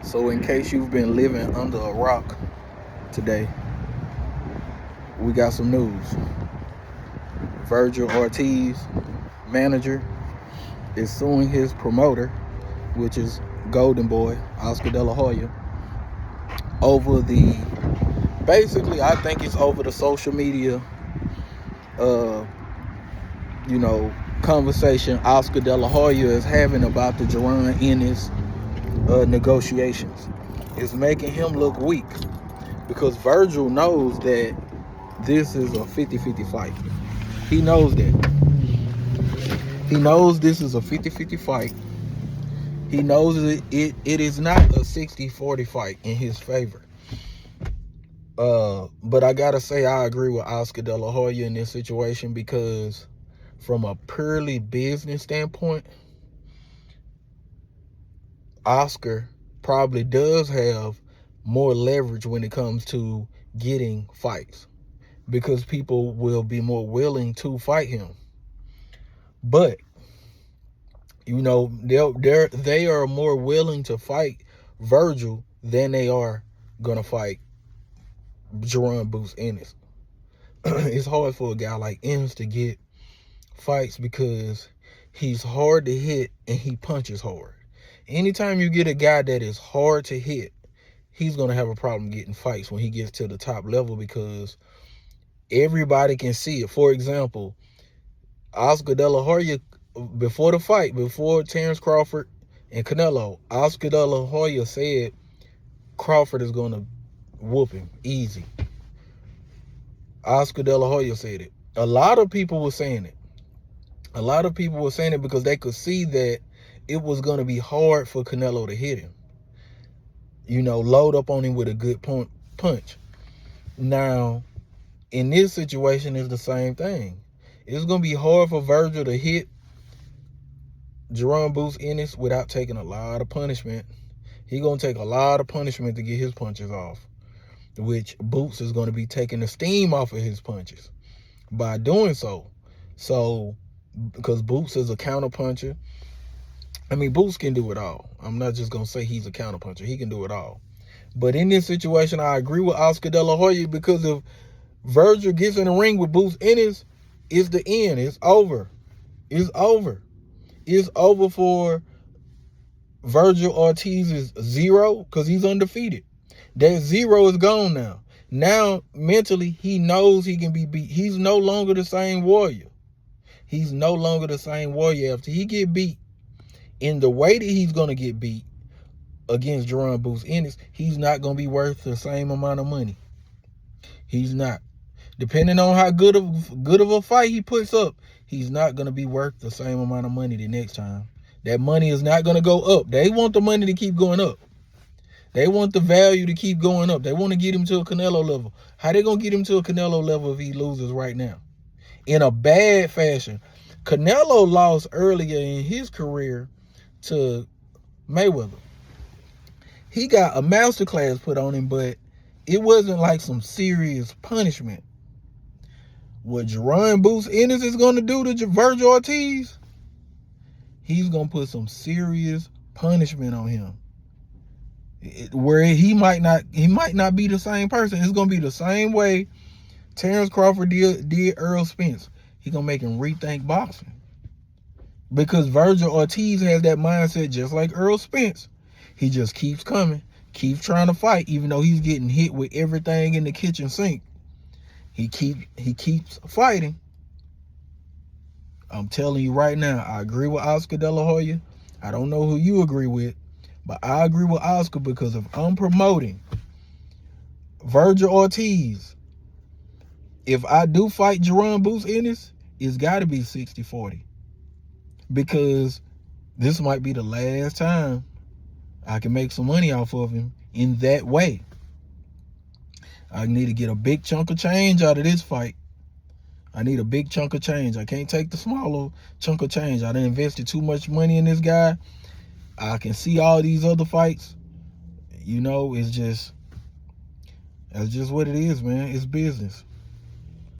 So in case you've been living under a rock today, we got some news. Vergil Ortiz, manager, is suing his promoter, which is Golden Boy, Oscar De La Hoya, over the, basically I think it's over the social media, uh, conversation Oscar De La Hoya is having about the Vergil Ennis negotiations. It's making him look weak because Vergil knows that this is a 50-50 fight. He knows that. He knows this is a 50-50 fight. He knows it is not a 60-40 fight in his favor. But I gotta say I agree with Oscar De La Hoya in this situation because from a purely business standpoint, Oscar probably does have more leverage when it comes to getting fights because people will be more willing to fight him. But they are more willing to fight Vergil than they are gonna fight Boots Ennis. It's hard for a guy like Ennis to get fights because he's hard to hit and he punches hard. Anytime you get a guy that is hard to hit, he's going to have a problem getting fights when he gets to the top level because everybody can see it. For example, Oscar De La Hoya, before the fight, before Terrence Crawford and Canelo, Oscar De La Hoya said Crawford is going to whoop him easy. Oscar De La Hoya said it. A lot of people were saying it. A lot of people were saying it because they could see that it was going to be hard for Canelo to hit him. Load up on him with a good punch. Now, in this situation, it's the same thing. It's going to be hard for Vergil to hit Boots Ennis without taking a lot of punishment. He's going to take a lot of punishment to get his punches off, which Boots is going to be taking the steam off of his punches by doing so. So, because Boots is a counterpuncher. I mean, Boots can do it all. I'm not just going to say he's a counterpuncher. He can do it all. But in this situation, I agree with Oscar De La Hoya because if Vergil gets in the ring with Boots Ennis, it's the end. It's over. It's over. It's over for Vergil Ortiz's zero because he's undefeated. That zero is gone now. Now, mentally, he knows he can be beat. He's no longer the same warrior. He's no longer the same warrior after he get beat. In the way that he's going to get beat against Boots Ennis, he's not going to be worth the same amount of money. He's not. Depending on how good of a fight he puts up, he's not going to be worth the same amount of money the next time. That money is not going to go up. They want the money to keep going up. They want the value to keep going up. They want to get him to a Canelo level. How they going to get him to a Canelo level if he loses right now? In a bad fashion. Canelo lost earlier in his career to Mayweather. He got a masterclass put on him, but it wasn't like some serious punishment. What Boots Ennis is going to do to Vergil Ortiz, he's going to put some serious punishment on him. Where he might not be the same person. It's going to be the same way Terrence Crawford did Earl Spence. He's going to make him rethink boxing. Because Vergil Ortiz has that mindset just like Earl Spence. He just keeps coming, keeps trying to fight, even though he's getting hit with everything in the kitchen sink. He keeps fighting. I'm telling you right now, I agree with Oscar De La Hoya. I don't know who you agree with, but I agree with Oscar because if I'm promoting Vergil Ortiz, if I do fight Boots Ennis, it's got to be 60-40. Because this might be the last time I can make some money off of him in that way. I need to get a big chunk of change out of this fight. I need a big chunk of change. I can't take the smaller chunk of change. I done invested too much money in this guy. I can see all these other fights. That's just what it is, man. It's business.